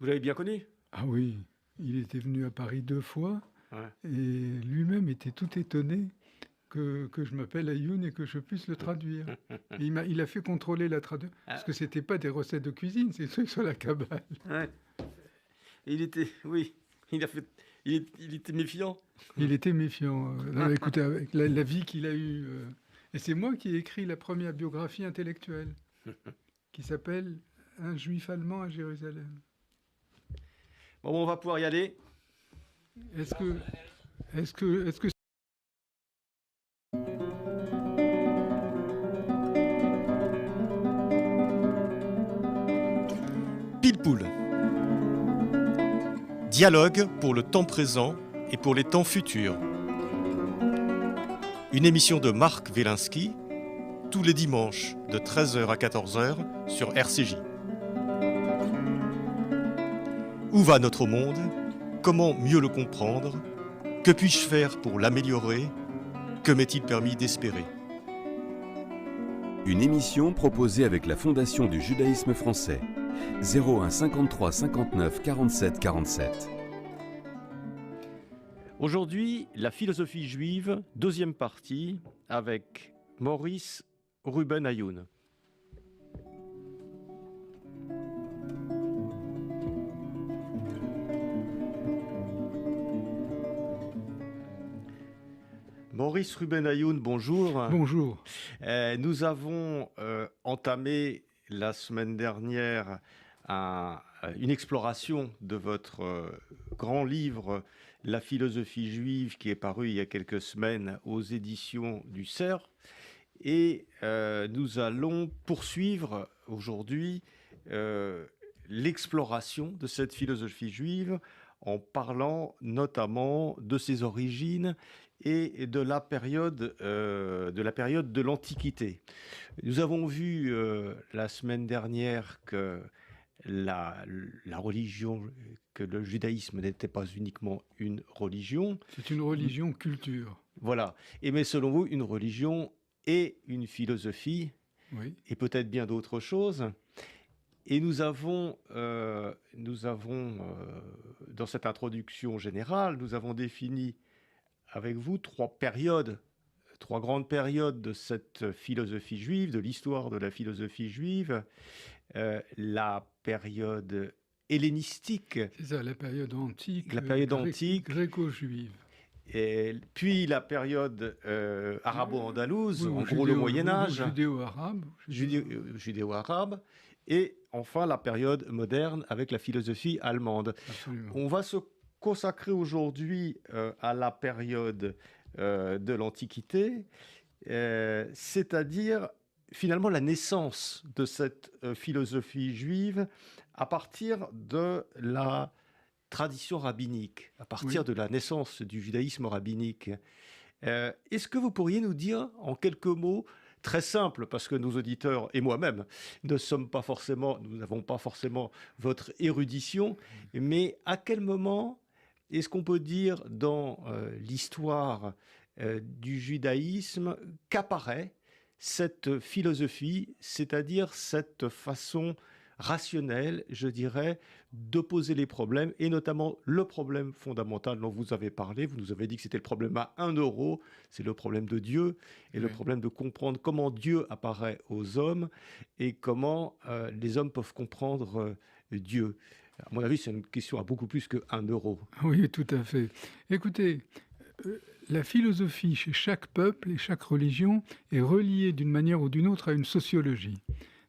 Vous l'avez bien connu? Ah oui, il était venu à Paris 2 fois Ouais. et lui-même était tout étonné que je m'appelle Ayoun et que je puisse le traduire. Et il a fait contrôler la traduction, parce Ah, que c'était pas des recettes de cuisine, c'est des trucs sur la cabale. ouais. Il était, oui, il a fait, il était méfiant. Il était méfiant. Non, écoutez, avec la vie qu'il a eue. Et c'est moi qui ai écrit la première biographie intellectuelle, qui s'appelle Un juif allemand à Jérusalem. Bon, on va pouvoir y aller. Est-ce que, est-ce que Pile Poule. Dialogue pour le temps présent et pour les temps futurs. Une émission de Marc Wielinski, tous les dimanches de 13h à 14h sur RCJ. Où va notre monde? Comment mieux le comprendre? Que puis-je faire pour l'améliorer? Que m'est-il permis d'espérer? Une émission proposée avec la Fondation du judaïsme français. 01 53 59 47 47. Aujourd'hui, la philosophie juive, deuxième partie, avec Maurice Ruben Ayoun. Maurice Ruben Ayoun, bonjour. Bonjour. Nous avons entamé la semaine dernière une exploration de votre grand livre La philosophie juive qui est paru il y a quelques semaines aux éditions du CERF. Et nous allons poursuivre aujourd'hui l'exploration de cette philosophie juive en parlant notamment de ses origines et de la période de l'Antiquité. Nous avons vu la semaine dernière que la religion, que le judaïsme n'était pas uniquement une religion. C'est une religion culture. Voilà. Et mais selon vous, une religion et une philosophie, Oui. et peut-être bien d'autres choses. Et nous avons dans cette introduction générale, nous avons défini avec vous trois grandes périodes de cette philosophie juive, de l'histoire de la philosophie juive. La période hellénistique, C'est ça, la période antique, la période antique, gréco-juive. et puis la période arabo-andalouse, Oui, en gros le Moyen-Âge, judéo-arabe. judéo-arabe, et enfin la période moderne avec la philosophie allemande. Absolument. On va se consacrer aujourd'hui à la période de l'Antiquité, c'est-à-dire finalement la naissance de cette philosophie juive à partir de la tradition rabbinique, à partir Oui. de la naissance du judaïsme rabbinique. Est-ce que vous pourriez nous dire en quelques mots, très simples, parce que nos auditeurs et moi-même nous n'avons pas forcément votre érudition, mais à quel moment est-ce qu'on peut dire dans l'histoire du judaïsme qu'apparaît cette philosophie, c'est-à-dire cette façon rationnelle, je dirais, de poser les problèmes, et notamment le problème fondamental dont vous avez parlé. Vous nous avez dit que c'était le problème à 1 euro, c'est le problème de Dieu, et le Oui. problème de comprendre comment Dieu apparaît aux hommes, et comment les hommes peuvent comprendre Dieu. À mon avis, c'est une question à beaucoup plus que 1 euro. Oui, tout à fait. Écoutez, la philosophie chez chaque peuple et chaque religion est reliée d'une manière ou d'une autre à une sociologie.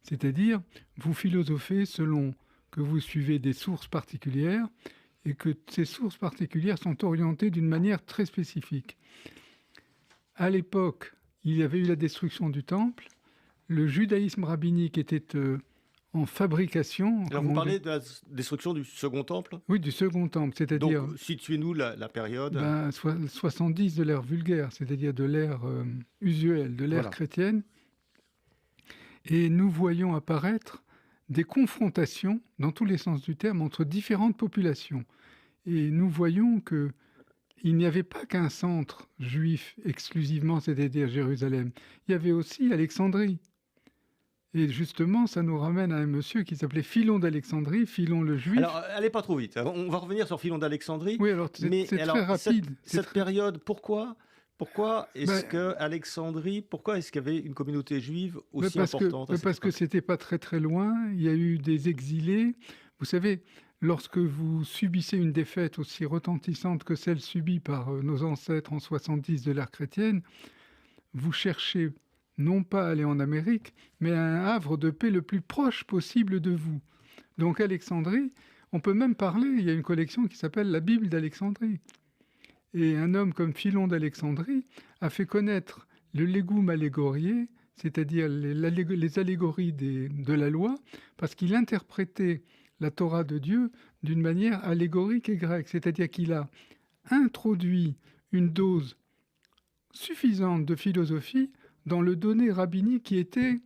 C'est-à-dire, vous philosophez selon que vous suivez des sources particulières et que ces sources particulières sont orientées d'une manière très spécifique. À l'époque, il y avait eu la destruction du temple. Le judaïsme rabbinique était en fabrication. Alors, vous parlez de la destruction du Second Temple? Oui, du Second Temple, c'est-à-dire Donc, situez-nous la période. 70 de l'ère vulgaire, c'est-à-dire de l'ère usuelle, de l'ère Voilà. chrétienne. Et nous voyons apparaître des confrontations, dans tous les sens du terme, entre différentes populations. Et nous voyons qu'il n'y avait pas qu'un centre juif exclusivement, c'est-à-dire Jérusalem. Il y avait aussi Alexandrie. Et justement, ça nous ramène à un monsieur qui s'appelait Philon d'Alexandrie, Philon le Juif. Alors, allez pas trop vite. On va revenir sur Philon d'Alexandrie. Oui, alors c'est très rapide. Cette période, pourquoi est-ce que Alexandrie, pourquoi est-ce qu'il y avait une communauté juive aussi importante parce que c'était pas très très loin. Il y a eu des exilés. Vous savez, lorsque vous subissez une défaite aussi retentissante que celle subie par nos ancêtres en 70 de l'ère chrétienne, vous cherchez non pas à aller en Amérique, mais à un havre de paix le plus proche possible de vous. Donc Alexandrie, on peut même parler, il y a une collection qui s'appelle la Bible d'Alexandrie. Et un homme comme Philon d'Alexandrie a fait connaître le légum allégorié, c'est-à-dire les allégories de la loi, parce qu'il interprétait la Torah de Dieu d'une manière allégorique et grecque, c'est-à-dire qu'il a introduit une dose suffisante de philosophie dans le donné rabbinique qui était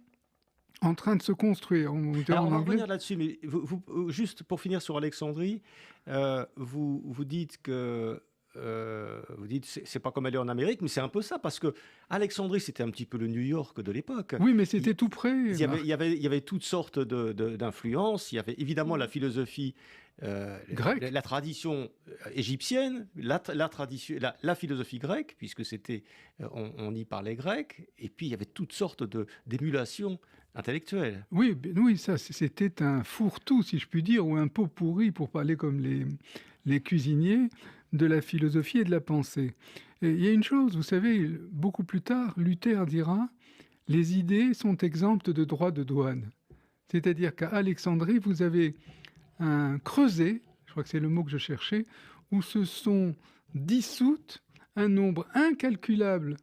en train de se construire. Alors, on va revenir là-dessus, mais juste pour finir sur Alexandrie, vous dites que c'est pas comme aller en Amérique, mais c'est un peu ça, parce que Alexandrie, c'était un petit peu le New York de l'époque. Oui, mais c'était tout près. Il y avait toutes sortes d'influences. Il y avait évidemment la philosophie grecque, la tradition égyptienne, la philosophie grecque, puisque c'était, on y parlait grec, et puis il y avait toutes sortes d'émulations intellectuelles. Oui, ça, c'était un fourre-tout, si je puis dire, ou un pot pourri, pour parler comme les cuisiniers, de la philosophie et de la pensée. Et il y a une chose, vous savez, beaucoup plus tard, Luther dira « Les idées sont exemptes de droits de douane ». C'est-à-dire qu'à Alexandrie, vous avez un creuset, je crois que c'est le mot que je cherchais, où se sont dissoutes un nombre incalculable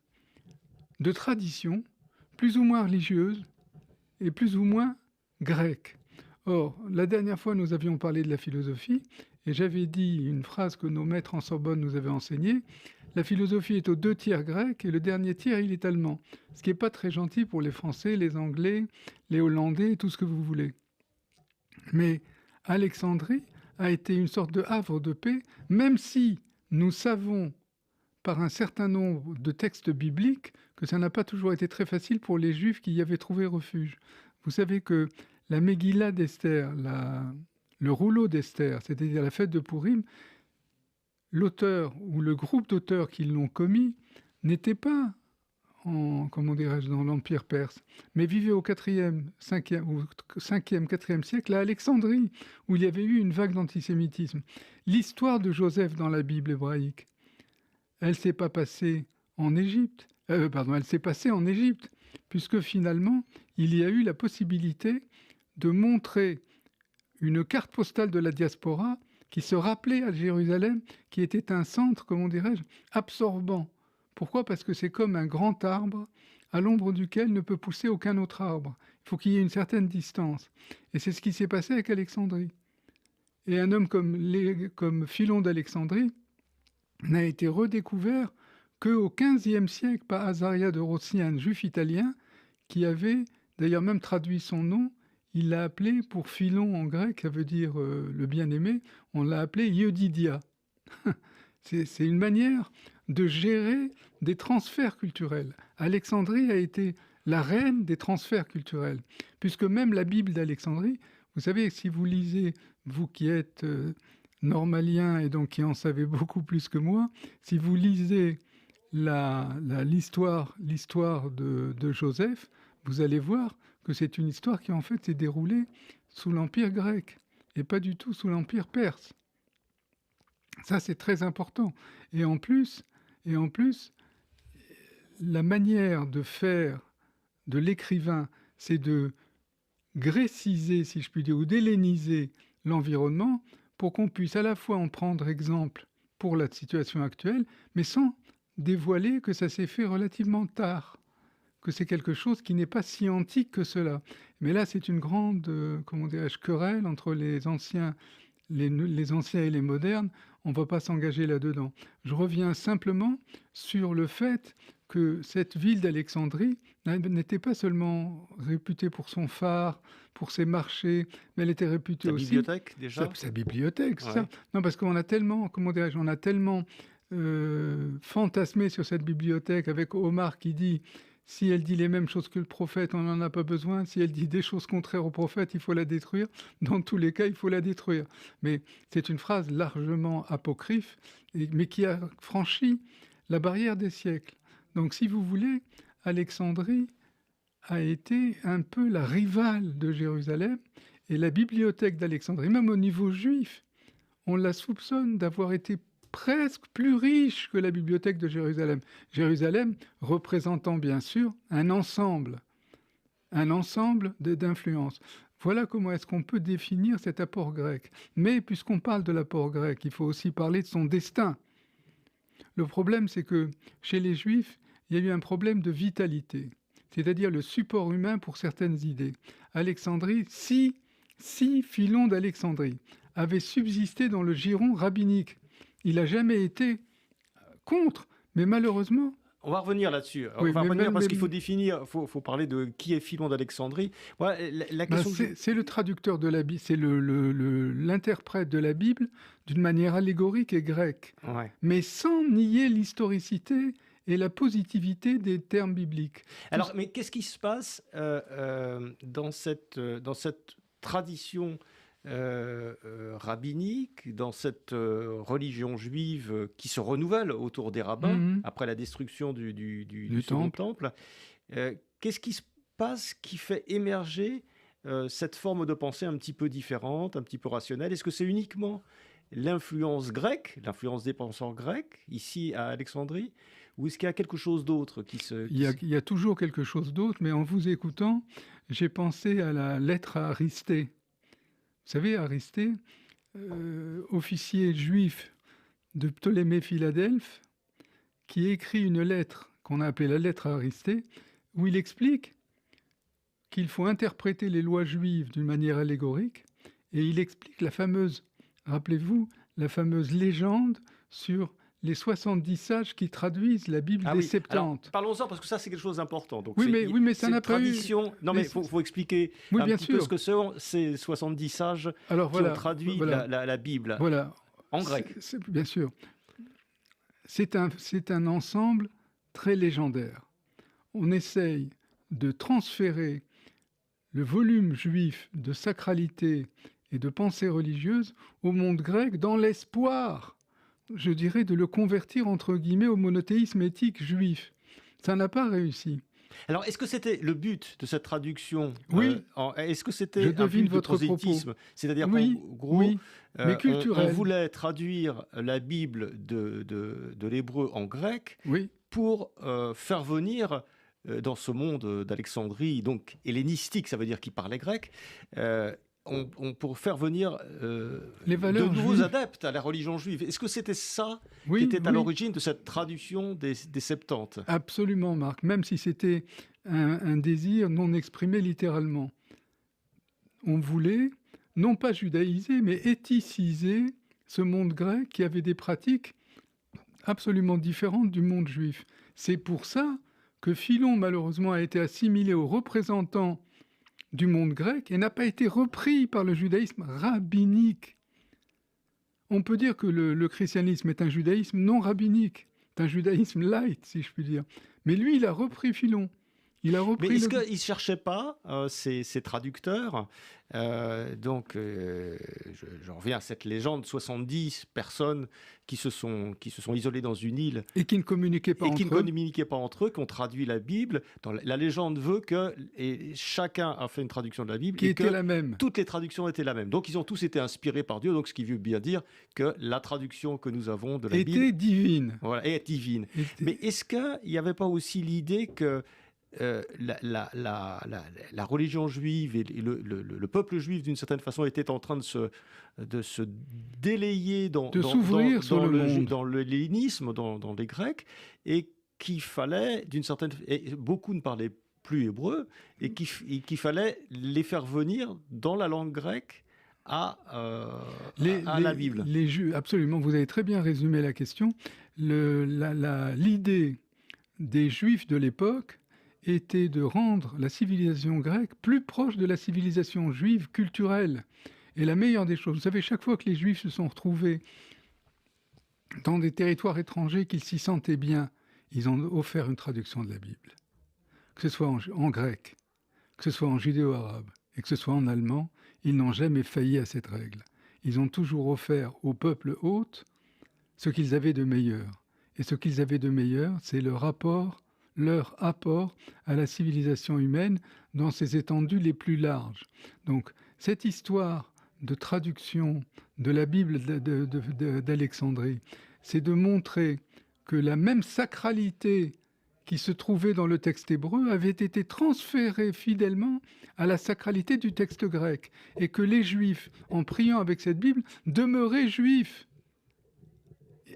de traditions, plus ou moins religieuses et plus ou moins grecques. Or, la dernière fois, nous avions parlé de la philosophie, et j'avais dit une phrase que nos maîtres en Sorbonne nous avaient enseignée. La philosophie est aux 2 tiers grec et le dernier tiers, il est allemand. Ce qui n'est pas très gentil pour les Français, les Anglais, les Hollandais, tout ce que vous voulez. Mais Alexandrie a été une sorte de havre de paix, même si nous savons par un certain nombre de textes bibliques que ça n'a pas toujours été très facile pour les Juifs qui y avaient trouvé refuge. Vous savez que la Megillah d'Esther, le rouleau d'Esther, c'est-à-dire la fête de Pourim, l'auteur ou le groupe d'auteurs qui l'ont commis n'était pas dans l'Empire perse, mais vivait au 4e, 5e, 4e siècle à Alexandrie, où il y avait eu une vague d'antisémitisme. L'histoire de Joseph dans la Bible hébraïque, elle s'est pas passée en Égypte, elle s'est passée en Égypte, puisque finalement, il y a eu la possibilité de montrer une carte postale de la diaspora qui se rappelait à Jérusalem, qui était un centre, comment dirais-je, absorbant. Pourquoi ? Parce que c'est comme un grand arbre à l'ombre duquel ne peut pousser aucun autre arbre. Il faut qu'il y ait une certaine distance. Et c'est ce qui s'est passé avec Alexandrie. Et un homme comme Philon d'Alexandrie n'a été redécouvert qu'au XVe siècle par Azaria de Rossi, un juif italien, qui avait d'ailleurs même traduit son nom. Il l'a appelé, pour Philon en grec, ça veut dire le bien-aimé, on l'a appelé Yedidia. C'est une manière de gérer des transferts culturels. Alexandrie a été la reine des transferts culturels, puisque même la Bible d'Alexandrie, vous savez, si vous lisez, vous qui êtes normalien et donc qui en savez beaucoup plus que moi, si vous lisez l'histoire de Joseph, vous allez voir que c'est une histoire qui en fait s'est déroulée sous l'Empire grec et pas du tout sous l'Empire perse. Ça, c'est très important. Et en plus, la manière de faire de l'écrivain, c'est de gréciser, si je puis dire, ou d'helléniser l'environnement pour qu'on puisse à la fois en prendre exemple pour la situation actuelle, mais sans dévoiler que ça s'est fait relativement tard, que c'est quelque chose qui n'est pas si antique que cela. Mais là, c'est une grande, querelle entre les anciens et les modernes. On ne va pas s'engager là-dedans. Je reviens simplement sur le fait que cette ville d'Alexandrie n'était pas seulement réputée pour son phare, pour ses marchés, mais elle était réputée aussi... Sa bibliothèque, déjà ? Sa bibliothèque, ouais. Ça. Non, parce qu'on a tellement, on a tellement fantasmé sur cette bibliothèque avec Omar qui dit Si elle dit les mêmes choses que le prophète, on n'en a pas besoin. Si elle dit des choses contraires au prophète, il faut la détruire. Dans tous les cas, il faut la détruire. Mais c'est une phrase largement apocryphe, mais qui a franchi la barrière des siècles. Donc, si vous voulez, Alexandrie a été un peu la rivale de Jérusalem. Et la bibliothèque d'Alexandrie, même au niveau juif, on la soupçonne d'avoir été presque plus riche que la bibliothèque de Jérusalem. Jérusalem représentant bien sûr un ensemble d'influences. Voilà comment est-ce qu'on peut définir cet apport grec. Mais puisqu'on parle de l'apport grec, il faut aussi parler de son destin. Le problème, c'est que chez les Juifs, il y a eu un problème de vitalité, c'est-à-dire le support humain pour certaines idées. Alexandrie, si Philon d'Alexandrie avait subsisté dans le giron rabbinique, il n'a jamais été contre, mais malheureusement... On va revener là-dessus. Oui, on va revenir parce qu'il faut définir, faut parler de qui est Philon d'Alexandrie. Ouais, la question c'est le traducteur de la Bible, c'est l'interprète de la Bible d'une manière allégorique et grecque, mais sans nier l'historicité et la positivité des termes bibliques. Alors, mais qu'est-ce qui se passe dans cette tradition rabbinique, dans cette religion juive qui se renouvelle autour des rabbins après la destruction du second temple? Qu'est-ce qui se passe qui fait émerger cette forme de pensée un petit peu différente, un petit peu rationnelle? Est-ce que c'est uniquement l'influence grecque, l'influence des penseurs grecs, ici à Alexandrie, ou est-ce qu'il y a quelque chose d'autre qui se... Il y a toujours quelque chose d'autre, mais en vous écoutant, j'ai pensé à la lettre à Aristée. Vous savez, Aristée, officier juif de Ptolémée Philadelphe, qui écrit une lettre qu'on a appelée la lettre à Aristée, où il explique qu'il faut interpréter les lois juives d'une manière allégorique, et il explique rappelez-vous, la fameuse légende sur les 70 sages qui traduisent la Bible des Septante. Parlons-en, parce que ça, c'est quelque chose d'important. Donc, mais ça n'a pas tradition... Non, mais il faut expliquer un petit peu ce que sont ces 70 sages qui ont traduit la Bible en grec. Bien sûr. C'est un ensemble très légendaire. On essaye de transférer le volume juif de sacralité et de pensée religieuse au monde grec dans l'espoir, je dirais, de le convertir entre guillemets au monothéisme éthique juif. Ça n'a pas réussi. Alors, est-ce que c'était le but de cette traduction? Oui. Est-ce que c'était un but de prosélytisme? C'est-à-dire qu'en gros, mais culturel. On voulait traduire la Bible de l'hébreu en grec pour faire venir dans ce monde d'Alexandrie, donc hellénistique, ça veut dire qu'il parlait grec, pour faire venir de nouveaux adeptes à la religion juive. Est-ce que c'était ça qui était à l'origine de cette traduction des Septante? Absolument, Marc, même si c'était un désir non exprimé littéralement. On voulait, non pas judaïser, mais éthiciser ce monde grec qui avait des pratiques absolument différentes du monde juif. C'est pour ça que Philon, malheureusement, a été assimilé aux représentants du monde grec et n'a pas été repris par le judaïsme rabbinique. On peut dire que le christianisme est un judaïsme non rabbinique, c'est un judaïsme light, si je puis dire. Mais lui, il a repris Philon. Mais est-ce qu'ils ne cherchaient pas, ces traducteurs, donc je reviens à cette légende, 70 personnes qui se sont isolées dans une île et qui ne communiquaient pas entre eux, qui ont traduit la Bible. La légende veut que chacun a fait une traduction de la Bible qui était la même. Toutes les traductions étaient la même. Donc ils ont tous été inspirés par Dieu. Donc ce qui veut bien dire que la traduction que nous avons de la Bible était divine. Voilà, est divine. Mais est-ce qu'il n'y avait pas aussi l'idée que la religion juive et le peuple juif, d'une certaine façon, était en train de se délayer dans l'hellénisme, dans les Grecs, et qu'il fallait, et beaucoup ne parlaient plus hébreu, et qu'il fallait les faire venir dans la langue grecque à la Bible. Absolument, vous avez très bien résumé la question. L'idée des Juifs de l'époque était de rendre la civilisation grecque plus proche de la civilisation juive culturelle. Et la meilleure des choses, vous savez, chaque fois que les Juifs se sont retrouvés dans des territoires étrangers qu'ils s'y sentaient bien, ils ont offert une traduction de la Bible. que ce soit en grec, que ce soit en judéo-arabe et que ce soit en allemand, ils n'ont jamais failli à cette règle. Ils ont toujours offert au peuple hôte ce qu'ils avaient de meilleur. Et ce qu'ils avaient de meilleur, c'est leur apport à la civilisation humaine dans ses étendues les plus larges. Donc, cette histoire de traduction de la Bible d'Alexandrie, c'est de montrer que la même sacralité qui se trouvait dans le texte hébreu avait été transférée fidèlement à la sacralité du texte grec, et que les Juifs, en priant avec cette Bible, demeuraient juifs,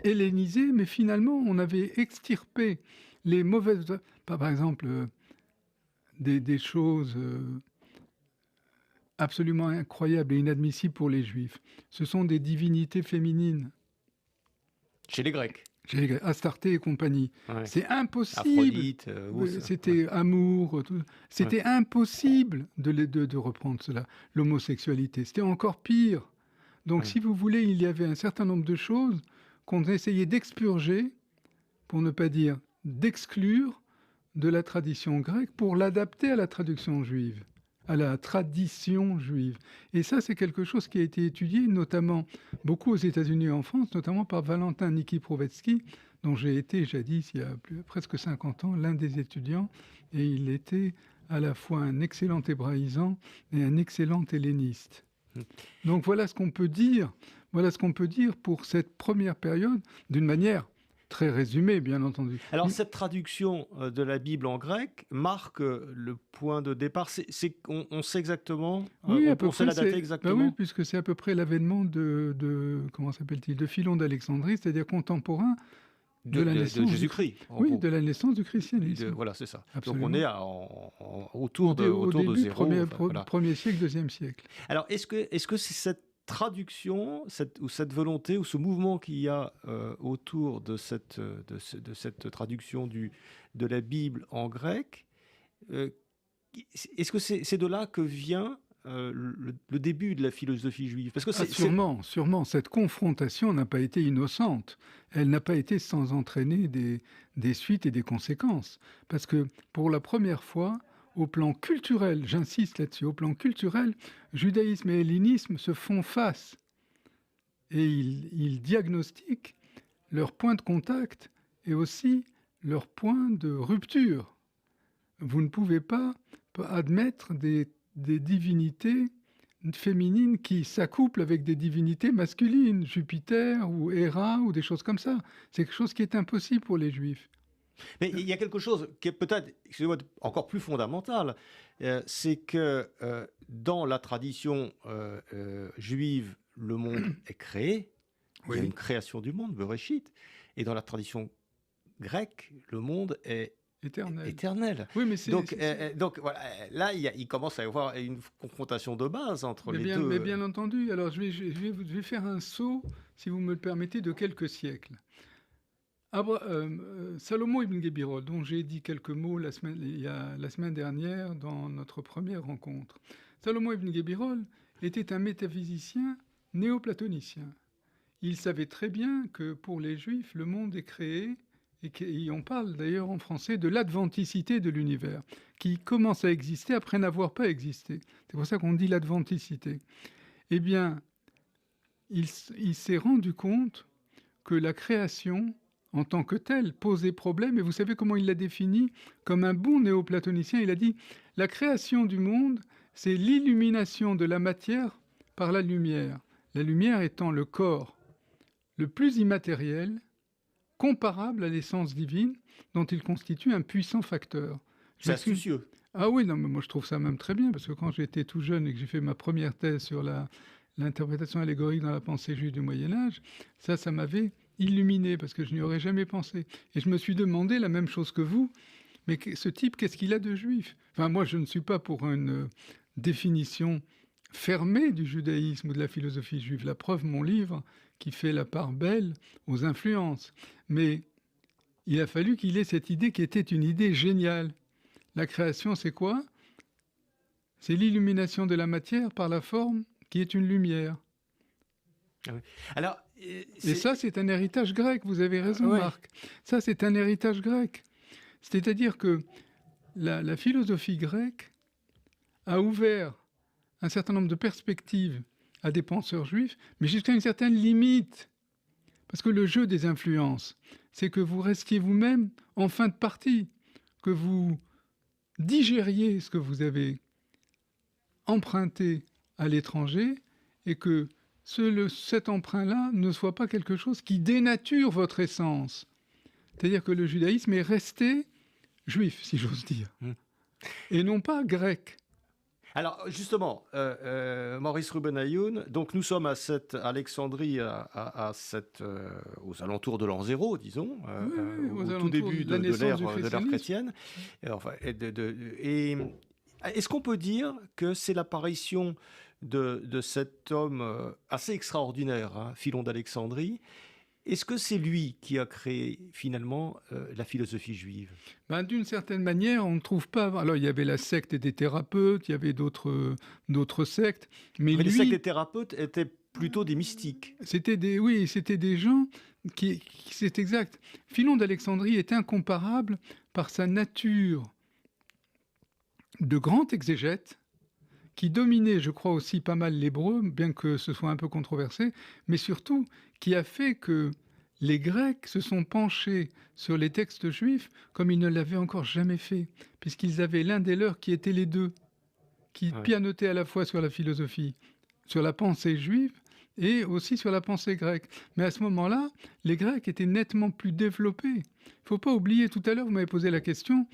hellénisés, mais finalement on avait extirpé les mauvaises... Par exemple, des choses absolument incroyables et inadmissibles pour les Juifs. Ce sont des divinités féminines. Chez les Grecs. Astarté et compagnie. Ouais. C'est impossible. Aphrodite, c'était amour. C'était impossible de reprendre cela. L'homosexualité, c'était encore pire. Donc, si vous voulez, il y avait un certain nombre de choses qu'on essayait d'expurger, pour ne pas dire d'exclure, de la tradition grecque pour l'adapter à la traduction juive, à la tradition juive. Et ça, c'est quelque chose qui a été étudié notamment beaucoup aux États-Unis et en France, notamment par Valentin Nikiprowetsky, dont j'ai été jadis, il y a presque 50 ans, l'un des étudiants, et il était à la fois un excellent hébraïsant et un excellent helléniste. Donc voilà ce qu'on peut dire. Voilà ce qu'on peut dire pour cette première période, d'une manière très résumée, bien entendu. Alors, cette traduction de la Bible en grec marque le point de départ. On sait exactement, oui, on sait la dater exactement. Oui, puisque c'est à peu près l'avènement comment s'appelle-t-il, de Philon d'Alexandrie, c'est-à-dire contemporain de la naissance de Jésus-Christ. Oui, de la naissance du christianisme. Voilà, c'est ça. Absolument. Donc on est autour de zéro. Premier siècle, deuxième siècle. Alors, est-ce que c'est cette traduction, cette volonté ou ce mouvement qu'il y a autour de cette traduction de la Bible en grec, est-ce que c'est de là que vient le début de la philosophie juive? Parce que sûrement. Cette confrontation n'a pas été innocente. Elle n'a pas été sans entraîner des suites et des conséquences. Parce que pour la première fois, au plan culturel, j'insiste là-dessus, au plan culturel, judaïsme et hellénisme se font face. Et ils diagnostiquent leur point de contact et aussi leur point de rupture. Vous ne pouvez pas admettre des divinités féminines qui s'accouplent avec des divinités masculines, Jupiter ou Héra ou des choses comme ça. C'est quelque chose qui est impossible pour les Juifs. Mais il y a quelque chose qui est peut-être, excusez-moi, encore plus fondamental, c'est que dans la tradition juive, le monde est créé, il y a une création du monde, Bereshit, et dans la tradition grecque, le monde est éternel. Oui, mais donc voilà, là, il commence à y avoir une confrontation de base entre les deux. Mais bien entendu, alors je vais faire un saut, si vous me le permettez, de quelques siècles. Salomon ibn Gebirol, dont j'ai dit quelques mots la semaine dernière dans notre première rencontre. Salomon ibn Gebirol était un métaphysicien néoplatonicien. Il savait très bien que pour les Juifs, le monde est créé, et on parle d'ailleurs en français de l'adventicité de l'univers, qui commence à exister après n'avoir pas existé. C'est pour ça qu'on dit l'adventicité. Eh bien, il s'est rendu compte que la création, en tant que telle, posait problème. Et vous savez comment il l'a défini? Comme un bon néoplatonicien, il a dit « La création du monde, c'est l'illumination de la matière par la lumière. La lumière étant le corps le plus immatériel, comparable à l'essence divine, dont il constitue un puissant facteur. » C'est astucieux. Ah oui, non, mais moi je trouve ça même très bien, parce que quand j'étais tout jeune et que j'ai fait ma première thèse sur l'interprétation allégorique dans la pensée juive du Moyen-Âge, ça m'avait illuminé, parce que je n'y aurais jamais pensé. Et je me suis demandé la même chose que vous, mais ce type, qu'est-ce qu'il a de juif? Enfin, moi, je ne suis pas pour une définition fermée du judaïsme ou de la philosophie juive. La preuve, mon livre, qui fait la part belle aux influences. Mais il a fallu qu'il ait cette idée qui était une idée géniale. La création, c'est quoi? C'est l'illumination de la matière par la forme qui est une lumière. Alors, et ça, c'est un héritage grec, vous avez raison, Marc. Ça, c'est un héritage grec. C'est-à-dire que la philosophie grecque a ouvert un certain nombre de perspectives à des penseurs juifs, mais jusqu'à une certaine limite. Parce que le jeu des influences, c'est que vous restiez vous-même en fin de partie, que vous digériez ce que vous avez emprunté à l'étranger et que cet emprunt-là ne soit pas quelque chose qui dénature votre essence. C'est-à-dire que le judaïsme est resté juif, si j'ose dire, et non pas grec. Alors justement, Maurice Rubenayoun, donc nous sommes à cette Alexandrie, aux alentours de l'an 0, disons, au tout début de l'ère chrétienne. Et est-ce qu'on peut dire que c'est l'apparition de cet homme assez extraordinaire, hein, Philon d'Alexandrie? Est-ce que c'est lui qui a créé finalement la philosophie juive? D'une certaine manière, on ne trouve pas. Alors, il y avait la secte des thérapeutes, il y avait d'autres sectes. Mais les sectes des thérapeutes étaient plutôt des mystiques. C'était des gens qui c'est exact. Philon d'Alexandrie est incomparable par sa nature de grand exégète, qui dominait, je crois, aussi pas mal l'hébreu, bien que ce soit un peu controversé, mais surtout qui a fait que les Grecs se sont penchés sur les textes juifs comme ils ne l'avaient encore jamais fait, puisqu'ils avaient l'un des leurs qui était les deux, qui pianotait à la fois sur la philosophie, sur la pensée juive et aussi sur la pensée grecque. Mais à ce moment-là, les Grecs étaient nettement plus développés. Il ne faut pas oublier, tout à l'heure, vous m'avez posé la question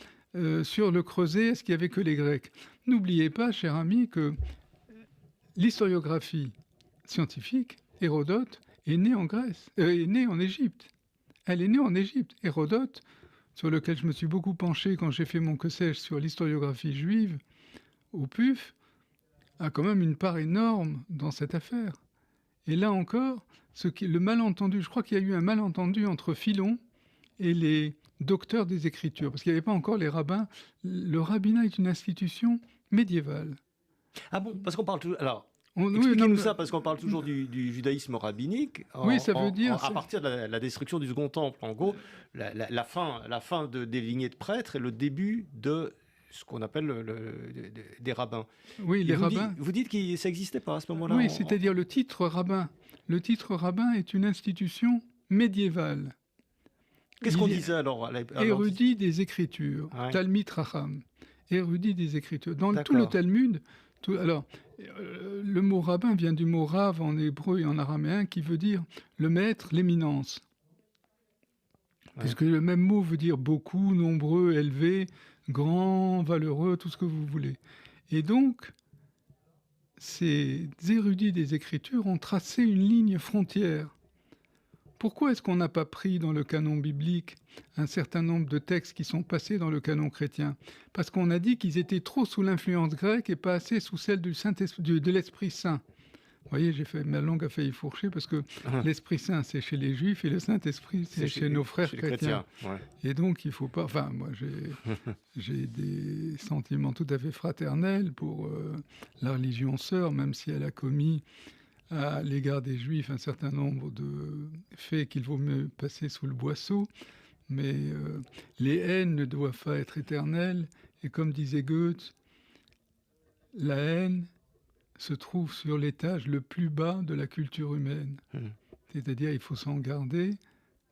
sur le creuset, est-ce qu'il n'y avait que les Grecs? N'oubliez pas, cher ami, que l'historiographie scientifique, Hérodote, est née en Grèce, est née en Égypte. Elle est née en Égypte. Hérodote, sur lequel je me suis beaucoup penché quand j'ai fait mon que sais-je sur l'historiographie juive, au PUF, a quand même une part énorme dans cette affaire. Et là encore, le malentendu, je crois qu'il y a eu un malentendu entre Philon et les docteurs des Écritures, parce qu'il n'y avait pas encore les rabbins. Le rabbinat est une institution médiévale. Ah bon, parce qu'on parle toujours... Alors, expliquez-nous ça, parce qu'on parle toujours du judaïsme rabbinique. Ça veut dire... à partir de la destruction du Second Temple, en gros, la fin des lignées de prêtres et le début de ce qu'on appelle des rabbins. Oui, les rabbins... Vous dites que ça n'existait pas à ce moment-là? Oui, c'est-à-dire le titre rabbin. Le titre rabbin est une institution médiévale. Qu'est-ce qu'on disait alors? Érudit des Écritures, Talmid Racham, érudit des Écritures. Dans tout le Talmud, le mot rabbin vient du mot rav en hébreu et en araméen qui veut dire le maître, l'éminence. Puisque le même mot veut dire beaucoup, nombreux, élevé, grand, valeureux, tout ce que vous voulez. Et donc, ces érudits des Écritures ont tracé une ligne frontière. Pourquoi est-ce qu'on n'a pas pris dans le canon biblique un certain nombre de textes qui sont passés dans le canon chrétien? Parce qu'on a dit qu'ils étaient trop sous l'influence grecque et pas assez sous celle de l'Esprit Saint. Vous voyez, ma langue a failli fourcher parce que l'Esprit Saint, c'est chez les Juifs et le Saint-Esprit, c'est chez nos frères chrétiens. Et donc, il ne faut pas... Enfin, moi, j'ai des sentiments tout à fait fraternels pour la religion sœur, même si elle a commis à l'égard des Juifs un certain nombre de faits qu'il vaut mieux passer sous le boisseau, mais les haines ne doivent pas être éternelles, et comme disait Goethe, la haine se trouve sur l'étage le plus bas de la culture humaine. C'est-à-dire il faut s'en garder,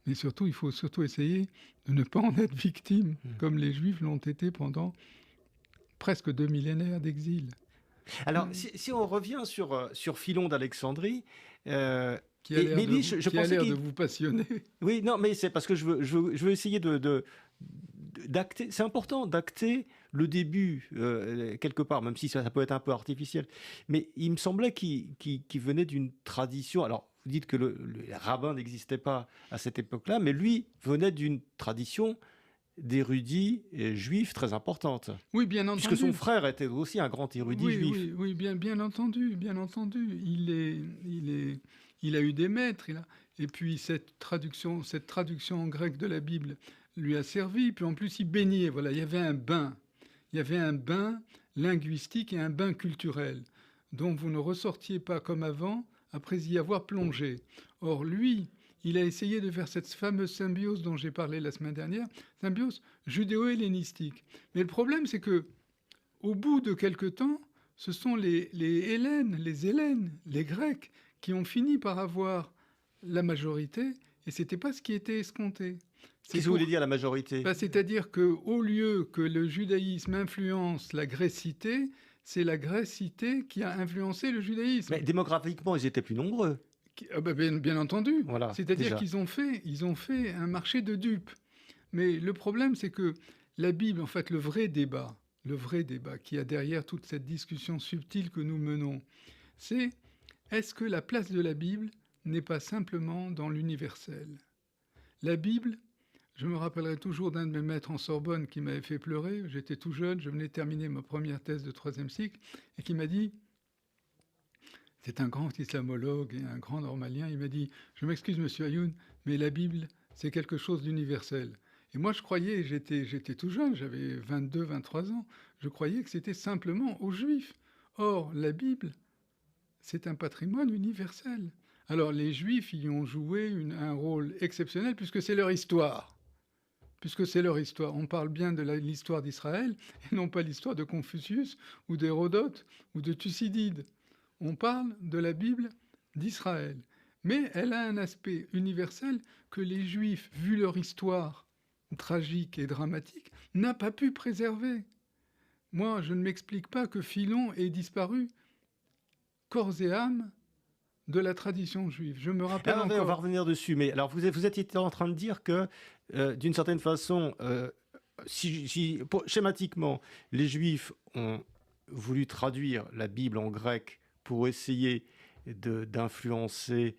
mais surtout il faut surtout essayer de ne pas en être victime, comme les Juifs l'ont été pendant presque 2 millénaires d'exil. Alors, si on revient sur Philon d'Alexandrie, qui a l'air de vous passionner. Oui, non, mais c'est parce que je veux essayer d'acter. C'est important d'acter le début quelque part, même si ça peut être un peu artificiel. Mais il me semblait qu'il venait d'une tradition. Alors, vous dites que le rabbin n'existait pas à cette époque-là, mais lui venait d'une tradition d'érudits juifs très importante. Oui, bien entendu. Puisque son frère était aussi un grand érudit juif. Oui, bien entendu. Il a eu des maîtres. Et puis cette traduction en grec de la Bible lui a servi. Puis en plus, il baignait. Voilà, il y avait un bain. Il y avait un bain linguistique et un bain culturel dont vous ne ressortiez pas comme avant après y avoir plongé. Or, lui, il a essayé de faire cette fameuse symbiose dont j'ai parlé la semaine dernière, symbiose judéo-hellénistique. Mais le problème, c'est que au bout de quelque temps, ce sont les Hellènes, les Grecs, qui ont fini par avoir la majorité, et ce n'était pas ce qui était escompté. Qu'est-ce que vous voulez dire, la majorité? C'est-à-dire qu'au lieu que le judaïsme influence la grécité, c'est la grécité qui a influencé le judaïsme. Mais démographiquement, ils étaient plus nombreux. Bien entendu. Voilà, C'est-à-dire déjà. qu'ils ont fait un marché de dupes. Mais le problème, c'est que la Bible, en fait, le vrai débat qui a derrière toute cette discussion subtile que nous menons, c'est est-ce que la place de la Bible n'est pas simplement dans l'universel? La Bible, je me rappellerai toujours d'un de mes maîtres en Sorbonne qui m'avait fait pleurer. J'étais tout jeune, je venais de terminer ma première thèse de 3e cycle, et qui m'a dit, c'est un grand islamologue et un grand normalien, il m'a dit, je m'excuse monsieur Ayoun, mais la Bible, c'est quelque chose d'universel. Et moi, je croyais, j'étais tout jeune, j'avais 22, 23 ans, je croyais que c'était simplement aux Juifs. Or, la Bible, c'est un patrimoine universel. Alors, les Juifs y ont joué un rôle exceptionnel puisque c'est leur histoire. On parle bien de l'histoire d'Israël et non pas l'histoire de Confucius ou d'Hérodote ou de Thucydide. On parle de la Bible d'Israël. Mais elle a un aspect universel que les Juifs, vu leur histoire tragique et dramatique, n'a pas pu préserver. Moi, je ne m'explique pas que Philon ait disparu corps et âme de la tradition juive. Je me rappelle encore... On va revenir dessus, mais alors vous étiez en train de dire que, d'une certaine façon, schématiquement, les Juifs ont voulu traduire la Bible en grec pour essayer d'influencer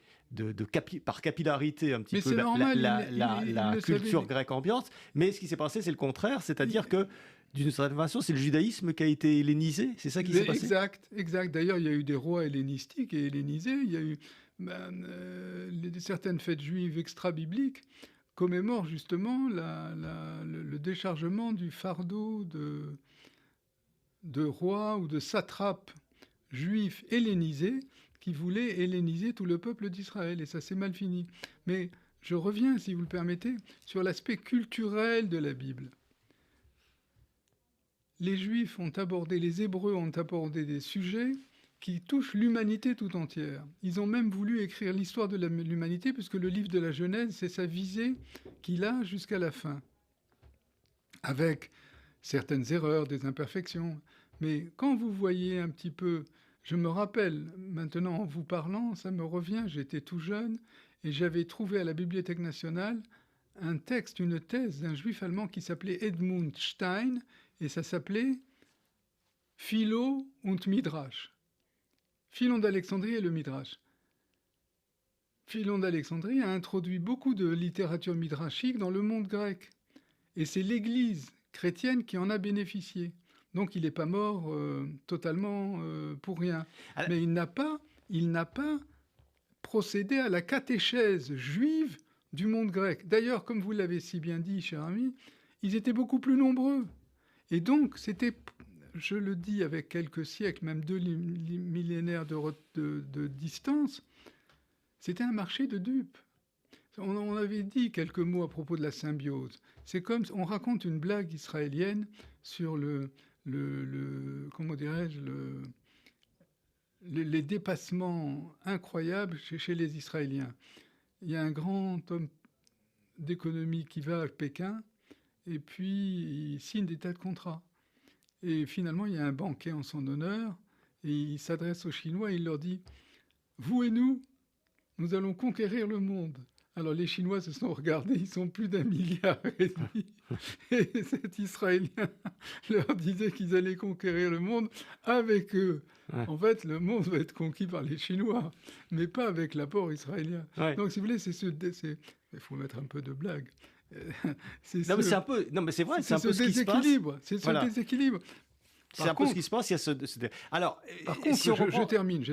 par capillarité un petit peu la culture grecque ambiante, mais ce qui s'est passé, c'est le contraire, c'est-à-dire que d'une certaine façon, c'est le judaïsme qui a été hellénisé, c'est ça qui s'est passé? Exact. D'ailleurs, il y a eu des rois hellénistiques et hellénisés, il y a eu certaines fêtes juives extra-bibliques commémorent justement le déchargement du fardeau de rois ou de satrapes juifs hellénisés qui voulaient helléniser tout le peuple d'Israël, et ça s'est mal fini. Mais je reviens, si vous le permettez, sur l'aspect culturel de la Bible. Les Juifs les Hébreux ont abordé des sujets qui touchent l'humanité tout entière. Ils ont même voulu écrire l'histoire de l'humanité, puisque le livre de la Genèse, c'est sa visée qu'il a jusqu'à la fin, avec certaines erreurs, des imperfections. Mais quand vous voyez un petit peu... Je me rappelle, maintenant en vous parlant, ça me revient, j'étais tout jeune, et j'avais trouvé à la Bibliothèque nationale un texte, une thèse d'un juif allemand qui s'appelait Edmund Stein, et ça s'appelait Philo und Midrash. Philon d'Alexandrie et le Midrash. Philon d'Alexandrie a introduit beaucoup de littérature midrashique dans le monde grec. Et c'est l'Église chrétienne qui en a bénéficié. Donc il n'est pas mort totalement pour rien. Mais il n'a pas procédé à la catéchèse juive du monde grec. D'ailleurs, comme vous l'avez si bien dit, cher ami, ils étaient beaucoup plus nombreux. Et donc, c'était, je le dis avec quelques siècles, même 2 millénaires de distance, c'était un marché de dupes. On avait dit quelques mots à propos de la symbiose. C'est comme, on raconte une blague israélienne sur comment dirais-je, les dépassements incroyables chez les Israéliens. Il y a un grand homme d'économie qui va à Pékin, et puis il signe des tas de contrats. Et finalement, il y a un banquet en son honneur, et il s'adresse aux Chinois, et il leur dit « Vous et nous allons conquérir le monde ». Alors les Chinois se sont regardés, ils sont plus d'1,5 milliard. Et cet Israélien leur disait qu'ils allaient conquérir le monde avec eux. Ouais. En fait, le monde va être conquis par les Chinois, mais pas avec l'apport israélien. Ouais. Donc si vous voulez, il faut mettre un peu de blague. Non, mais c'est vrai, c'est un peu ce qui se passe. C'est ce déséquilibre. C'est un peu ce qui se passe. Alors, par contre, je termine.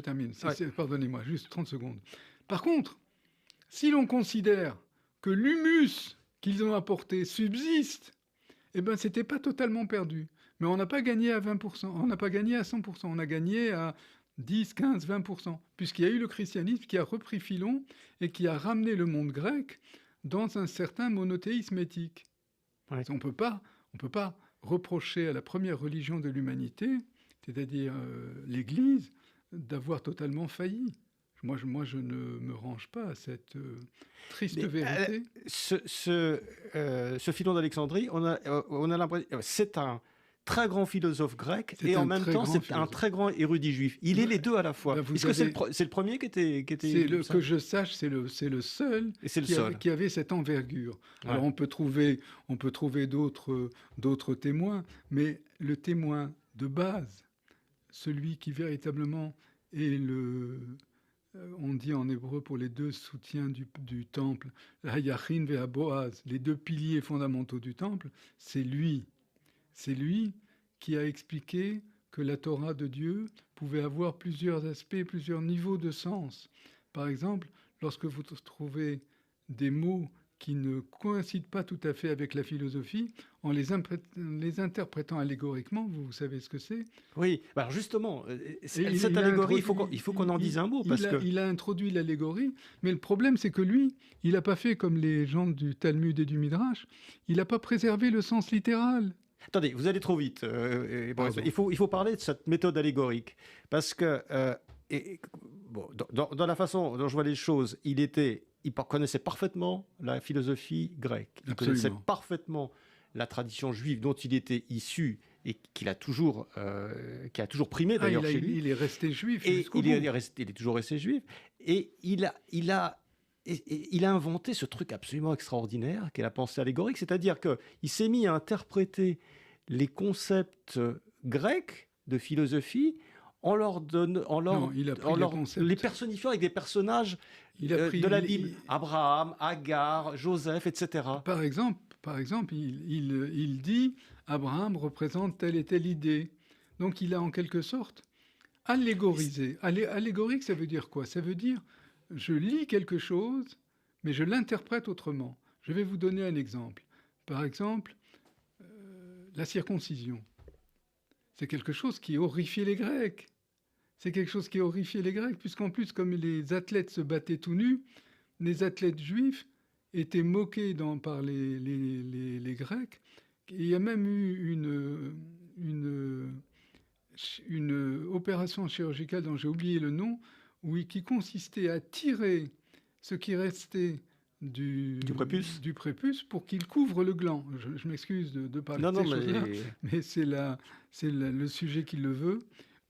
Ouais. Pardonnez-moi, juste 30 secondes. Par contre, si l'on considère que l'humus qu'ils ont apporté subsiste, eh ben, c'était pas totalement perdu. Mais on n'a pas gagné à 20%, on n'a pas gagné à 100%, on a gagné à 10, 15, 20%, puisqu'il y a eu le christianisme qui a repris Philon et qui a ramené le monde grec dans un certain monothéisme éthique. Ouais. On ne peut pas reprocher à la première religion de l'humanité, c'est-à-dire l'Église, d'avoir totalement failli. Moi, je ne me range pas à cette triste vérité. Ce Philon d'Alexandrie, on a l'impression, c'est un très grand philosophe grec et en même temps c'est un très grand érudit juif. Il est les deux à la fois. Est-ce que c'est le premier qui était que je sache, c'est le seul qui avait cette envergure. Ouais. Alors on peut trouver d'autres témoins, mais le témoin de base, celui qui véritablement est on dit en hébreu pour les deux soutiens du temple, Hayachin ve Boaz, les deux piliers fondamentaux du temple, c'est lui. C'est lui qui a expliqué que la Torah de Dieu pouvait avoir plusieurs aspects, plusieurs niveaux de sens. Par exemple, lorsque vous trouvez des mots qui ne coïncident pas tout à fait avec la philosophie, en les interprétant allégoriquement, vous savez ce que c'est? Oui, alors justement, cette allégorie, il faut qu'on en dise un mot. Il a introduit l'allégorie, mais le problème, c'est que lui, il n'a pas fait comme les gens du Talmud et du Midrash, il n'a pas préservé le sens littéral. Attendez, vous allez trop vite. Il faut parler de cette méthode allégorique, parce que dans la façon dont je vois les choses, il connaissait parfaitement la philosophie grecque. Il connaissait parfaitement la tradition juive dont il était issu et qui a toujours primé d'ailleurs chez lui. Il est resté juif. Et il est toujours resté juif. Et il a inventé ce truc absolument extraordinaire qu'est la pensée allégorique, c'est-à-dire qu'il s'est mis à interpréter les concepts grecs de philosophie les personnifiant avec des personnages de la Bible. Abraham, Agar, Joseph, etc. Par exemple, il dit Abraham représente telle et telle idée. Donc il a en quelque sorte allégorisé. Allégorique, ça veut dire quoi? Ça veut dire je lis quelque chose, mais je l'interprète autrement. Je vais vous donner un exemple. Par exemple, la circoncision. C'est quelque chose qui horrifiait les Grecs. Puisqu'en plus, comme les athlètes se battaient tout nus, les athlètes juifs étaient moqués par les Grecs. Et il y a même eu une opération chirurgicale dont j'ai oublié le nom, qui consistait à tirer ce qui restait du prépuce pour qu'il couvre le gland. Je m'excuse de parler de ces choses-là, mais c'est le sujet qui le veut.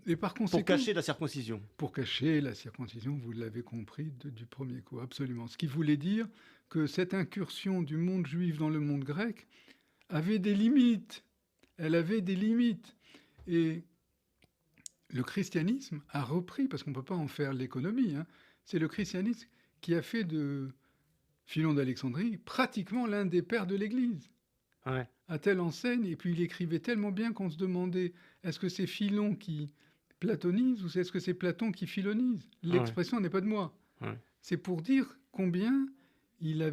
Et par conséquent, pour cacher la circoncision. Pour cacher la circoncision, vous l'avez compris du premier coup, absolument. Ce qui voulait dire que cette incursion du monde juif dans le monde grec avait des limites. Elle avait des limites. Et le christianisme a repris, parce qu'on ne peut pas en faire l'économie, c'est le christianisme qui a fait de Philon d'Alexandrie pratiquement l'un des pères de l'Église. Ouais. À telle enseigne, et puis il écrivait tellement bien qu'on se demandait, est-ce que c'est Philon qui platonise ou est-ce que c'est Platon qui philonise? L'expression n'est pas de moi. Ouais. C'est pour dire combien il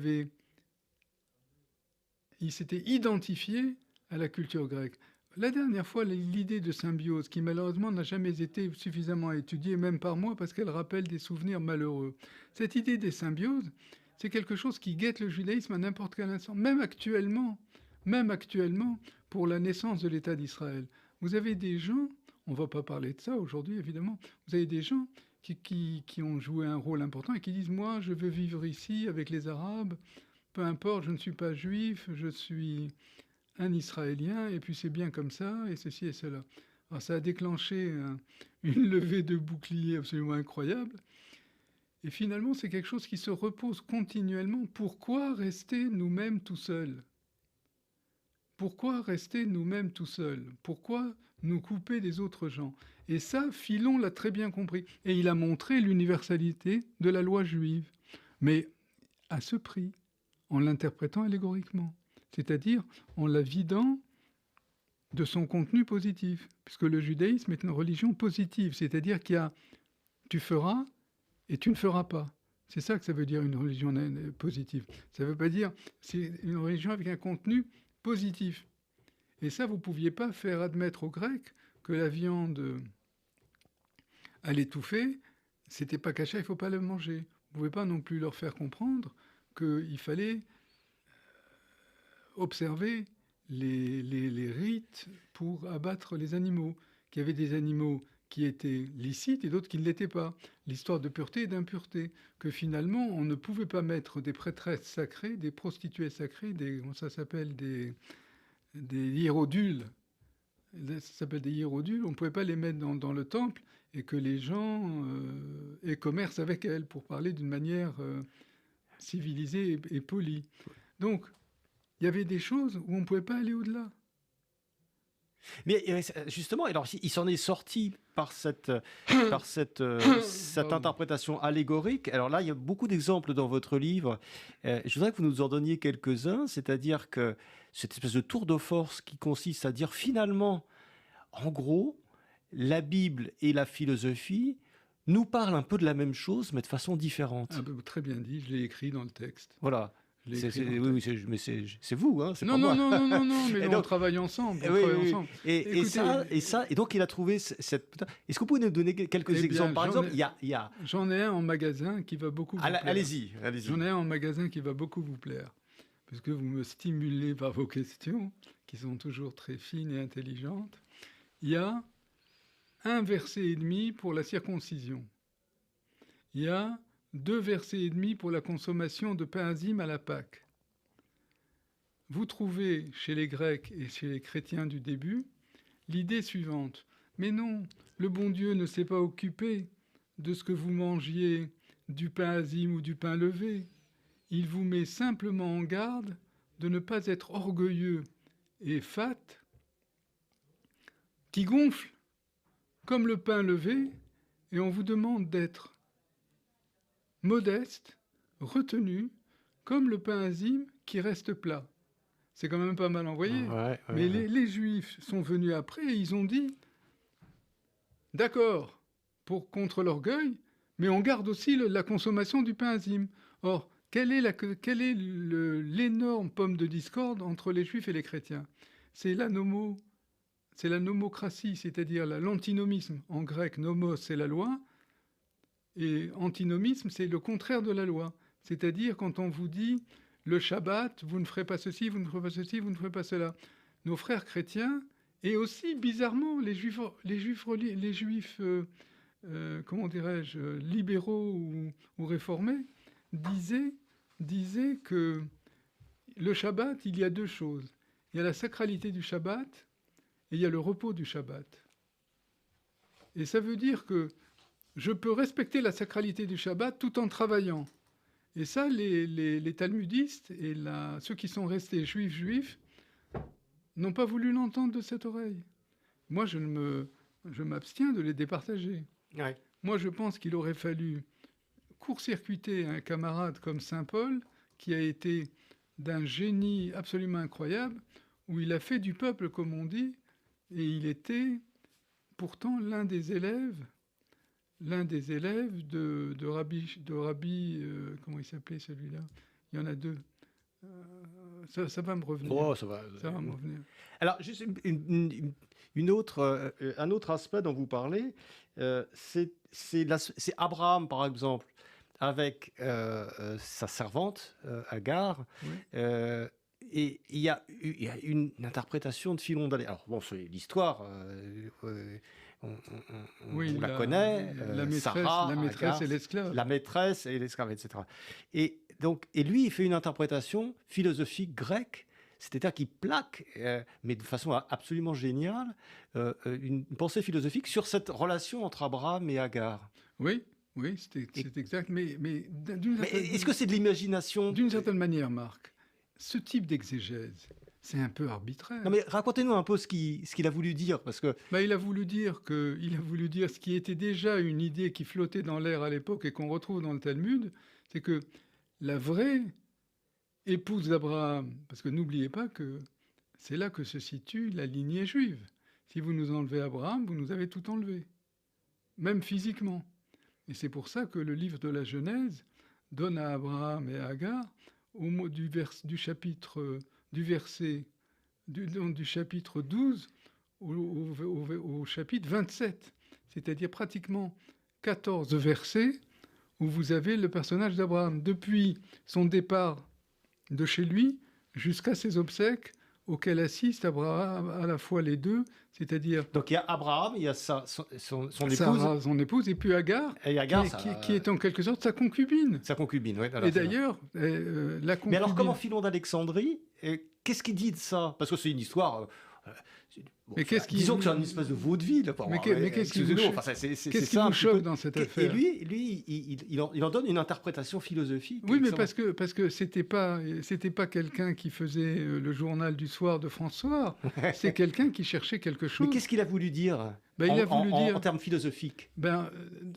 s'était identifié à la culture grecque. La dernière fois, l'idée de symbiose, qui malheureusement n'a jamais été suffisamment étudiée, même par moi, parce qu'elle rappelle des souvenirs malheureux. Cette idée des symbioses, c'est quelque chose qui guette le judaïsme à n'importe quel instant, même actuellement, pour la naissance de l'État d'Israël. Vous avez des gens, on ne va pas parler de ça aujourd'hui évidemment, vous avez des gens qui ont joué un rôle important et qui disent « moi, je veux vivre ici avec les Arabes, peu importe, je ne suis pas juif, je suis un Israélien, et puis c'est bien comme ça, et ceci et cela. » Alors ça a déclenché une levée de boucliers absolument incroyable. Et finalement, c'est quelque chose qui se repose continuellement. Pourquoi rester nous-mêmes tout seuls? Pourquoi rester nous-mêmes tout seuls? Pourquoi nous couper des autres gens? Et ça, Philon l'a très bien compris. Et il a montré l'universalité de la loi juive. Mais à ce prix, en l'interprétant allégoriquement. C'est-à-dire en la vidant de son contenu positif. Puisque le judaïsme est une religion positive. C'est-à-dire qu'il y a « tu feras » et « tu ne feras pas ». C'est ça que ça veut dire une religion positive. Ça ne veut pas dire c'est une religion avec un contenu positif. Et ça, vous ne pouviez pas faire admettre aux Grecs que la viande à l'étouffer, c'était pas caché, il faut pas le manger. Vous pouvez pas non plus leur faire comprendre qu'il fallait observer les rites pour abattre les animaux, qu'il y avait des animaux qui étaient licites et d'autres qui ne l'étaient pas. L'histoire de pureté et d'impureté, que finalement on ne pouvait pas mettre des prêtresses sacrées, des prostituées sacrées, ça s'appelle des hiérodules. Ça s'appelle des hiérodules, on ne pouvait pas les mettre dans le temple et que les gens aient commerce avec elles, pour parler d'une manière civilisée et polie. Donc, il y avait des choses où on ne pouvait pas aller au-delà. Mais justement, alors, il s'en est sorti par cette interprétation allégorique. Alors là, il y a beaucoup d'exemples dans votre livre. Je voudrais que vous nous en donniez quelques-uns, c'est-à-dire que cette espèce de tour de force qui consiste à dire finalement, en gros, la Bible et la philosophie nous parlent un peu de la même chose, mais de façon différente. Ah, très bien dit, je l'ai écrit dans le texte. Voilà. Oui, c'est vous, hein, c'est non, pas non, moi. non, mais donc, on travaille ensemble. Et donc il a trouvé cette. Est-ce que vous pouvez nous donner quelques exemples? Par exemple, il y a. J'en ai un en magasin qui va beaucoup vous plaire. Allez-y. J'en ai un en magasin qui va beaucoup vous plaire, parce que vous me stimulez par vos questions, qui sont toujours très fines et intelligentes. Il y a 1,5 verset pour la circoncision. Il y a 2,5 versets pour la consommation de pain azime à la Pâque. Vous trouvez chez les Grecs et chez les chrétiens du début l'idée suivante. Mais non, le bon Dieu ne s'est pas occupé de ce que vous mangiez, du pain azime ou du pain levé. Il vous met simplement en garde de ne pas être orgueilleux et fat, qui gonfle comme le pain levé, et on vous demande d'être modeste, retenu, comme le pain azime qui reste plat. C'est quand même pas mal envoyé. Mais les Juifs sont venus après et ils ont dit, d'accord, contre l'orgueil, mais on garde aussi la consommation du pain azime. Or, quelle est l'énorme pomme de discorde entre les Juifs et les chrétiens? C'est la nomocratie, c'est-à-dire l'antinomisme. En grec, nomos, c'est la loi, et antinomisme, c'est le contraire de la loi. C'est-à-dire quand on vous dit le Shabbat, vous ne ferez pas ceci, vous ne ferez pas ceci, vous ne ferez pas cela. Nos frères chrétiens, et aussi bizarrement les juifs comment dirais-je, libéraux ou réformés, disaient que le Shabbat, il y a deux choses. Il y a la sacralité du Shabbat et il y a le repos du Shabbat. Et ça veut dire que je peux respecter la sacralité du Shabbat tout en travaillant. Et ça, les talmudistes et ceux qui sont restés juifs n'ont pas voulu l'entendre de cette oreille. Moi, je m'abstiens de les départager. Ouais. Moi, je pense qu'il aurait fallu court-circuiter un camarade comme Saint Paul, qui a été d'un génie absolument incroyable, où il a fait du peuple, comme on dit, et il était pourtant l'un des élèves de Rabbi comment il s'appelait celui-là? Il y en a deux. Ça va me revenir. Oh, ça va me revenir. Alors, juste un autre aspect dont vous parlez, c'est Abraham, par exemple, avec sa servante, Agar. Oui. Et il y a une interprétation de Philon d'Alexandrie. Alors, bon, c'est l'histoire, on la connaît. La maîtresse, Sarah, la maîtresse Agar, et l'esclave. La maîtresse et l'esclave, etc. Et lui, il fait une interprétation philosophique grecque, c'est-à-dire qu'il plaque, mais de façon absolument géniale, une pensée philosophique sur cette relation entre Abraham et Agar. Oui, c'est exact. Mais est-ce que c'est de l'imagination? D'une certaine manière, Marc. Ce type d'exégèse, c'est un peu arbitraire. Non, mais racontez-nous un peu ce qu'il a voulu dire, parce que... il a voulu dire ce qui était déjà une idée qui flottait dans l'air à l'époque et qu'on retrouve dans le Talmud, c'est que la vraie épouse d'Abraham, parce que n'oubliez pas que c'est là que se situe la lignée juive. Si vous nous enlevez Abraham, vous nous avez tout enlevé, même physiquement. Et c'est pour ça que le livre de la Genèse donne à Abraham et à Agar, au mot du chapitre 12 au chapitre 27. c'est-à-dire pratiquement 14 versets où vous avez le personnage d'Abraham, depuis son départ de chez lui jusqu'à ses obsèques, auxquelles assistent Abraham, à la fois les deux, c'est-à-dire Donc il y a Abraham, il y a son épouse, Sarah, son épouse, et puis Agar, et Agar, qui est en quelque sorte sa concubine. sa concubine. Ouais, voilà, Et c'est ça. d'ailleurs, la concubine... Mais alors, comment Philon d'Alexandrie, qu'est-ce qu'il dit de ça? Parce que c'est une histoire. Mais qu'est-ce qui- disons que c'est une espèce de vaudeville. Mais qu'est-ce qui vous excusez-nous, choque- enfin, c'est Qu'est-ce qui ça un vous petit choque peu. dans cette Et affaire? lui, il en donne une interprétation philosophique. Oui, mais excellente. parce que c'était pas quelqu'un qui faisait le journal du soir de François. C'est quelqu'un qui cherchait quelque Mais chose. qu'est-ce qu'il a voulu dire Ben, il a voulu dire. en termes philosophiques?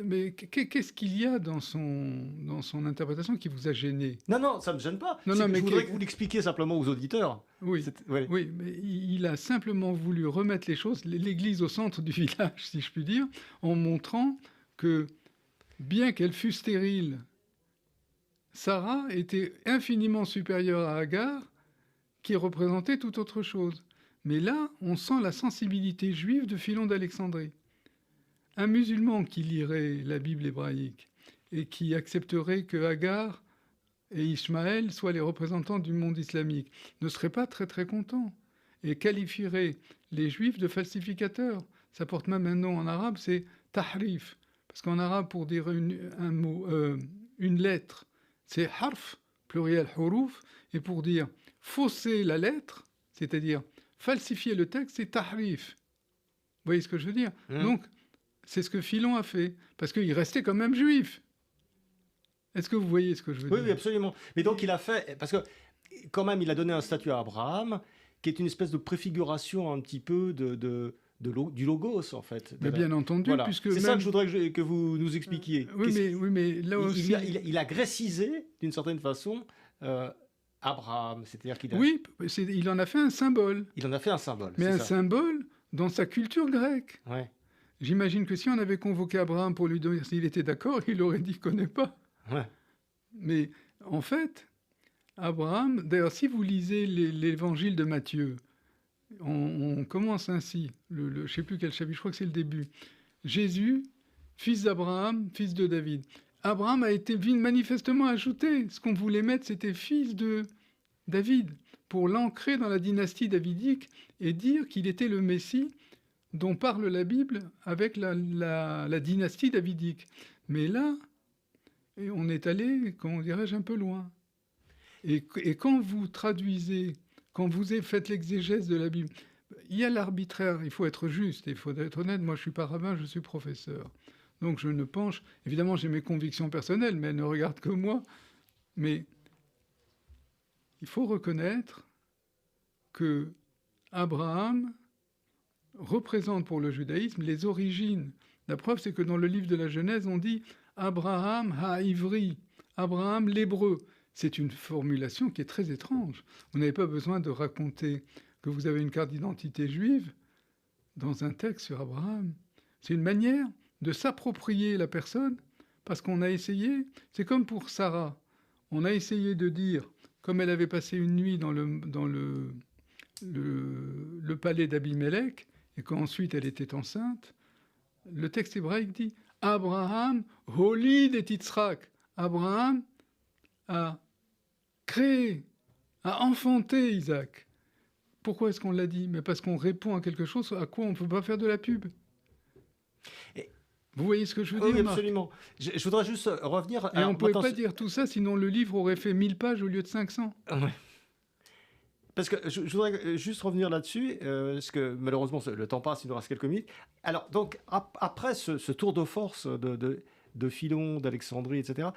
Mais qu'est-ce qu'il y a dans son interprétation qui vous a gêné? Non, ça ne me gêne pas. Non, C'est non, que mais je voudrais que vous l'expliquiez simplement aux auditeurs. Oui. Ouais. Oui, mais il a simplement voulu remettre les choses, l'église au centre du village, si je puis dire, en montrant que, bien qu'elle fût stérile, Sarah était infiniment supérieure à Agar, qui représentait tout autre chose. Mais là, on sent la sensibilité juive de Philon d'Alexandrie. Un musulman qui lirait la Bible hébraïque et qui accepterait que Agar et Ismaël soient les représentants du monde islamique ne serait pas très très content et qualifierait les juifs de falsificateurs. Ça porte même un nom en arabe, c'est tahrif. Parce qu'en arabe, pour dire un mot, une lettre, c'est harf, pluriel huruf, et pour dire fausser la lettre, c'est-à-dire falsifier le texte, c'est tahrif. Vous voyez ce que je veux dire? Donc, c'est ce que Philon a fait, parce qu'il restait quand même juif. Est-ce que vous voyez ce que je veux dire? Oui, absolument. Mais donc il a fait, parce que quand même, il a donné un statut à Abraham, qui est une espèce de préfiguration un petit peu du logos, en fait. Mais bien entendu, Voilà. puisque c'est même... ça que je voudrais que vous nous expliquiez. Oui, mais là aussi... Il a grécisé, d'une certaine façon, Abraham. C'est-à-dire qu'il a... Oui, il en a fait un symbole. Il en a fait un symbole. Mais c'est un ça. symbole dans sa culture grecque. Ouais. J'imagine que si on avait convoqué Abraham pour lui dire s'il était d'accord, il aurait dit « connais pas ». Ouais. Mais en fait, Abraham... D'ailleurs, si vous lisez l'évangile de Matthieu, on commence ainsi. Je ne sais plus quel chapitre, je crois que c'est le début. Jésus, fils d'Abraham, fils de David. Abraham a été manifestement ajouté. Ce qu'on voulait mettre, c'était fils de David, pour l'ancrer dans la dynastie davidique et dire qu'il était le Messie dont parle la Bible avec la dynastie davidique. Mais là, on est allé, comment dirais-je, un peu loin. Et quand vous traduisez, quand vous faites l'exégèse de la Bible, il y a l'arbitraire, il faut être juste, il faut être honnête. Moi, je ne suis pas rabbin, je suis professeur. Donc, je ne penche... Évidemment, j'ai mes convictions personnelles, mais elles ne regardent que moi. Mais il faut reconnaître que Abraham représente pour le judaïsme les origines. La preuve, c'est que dans le livre de la Genèse, on dit « Abraham ha-ivri », Abraham l'hébreu. C'est une formulation qui est très étrange. Vous n'avez pas besoin de raconter que vous avez une carte d'identité juive dans un texte sur Abraham. C'est une manière de s'approprier la personne, parce qu'on a essayé, c'est comme pour Sarah, on a essayé de dire, comme elle avait passé une nuit dans le palais d'Abimélec, et qu'ensuite elle était enceinte, le texte hébraïque dit « Abraham holid et Yitzhak ». Abraham a créé, a enfanté Isaac. Pourquoi est-ce qu'on l'a dit? Mais parce qu'on répond à quelque chose à quoi on ne peut pas faire de la pub. Vous voyez ce que je veux dire, Oui, Marc? absolument. Je voudrais juste revenir... Et on ne pouvait pas dire tout ça, sinon le livre aurait fait 1000 pages au lieu de 500. Ouais. Parce que je voudrais juste revenir là-dessus, parce que malheureusement, le temps passe, il nous reste quelques minutes. Alors, donc, après ce tour de force de Philon, d'Alexandrie, etc.,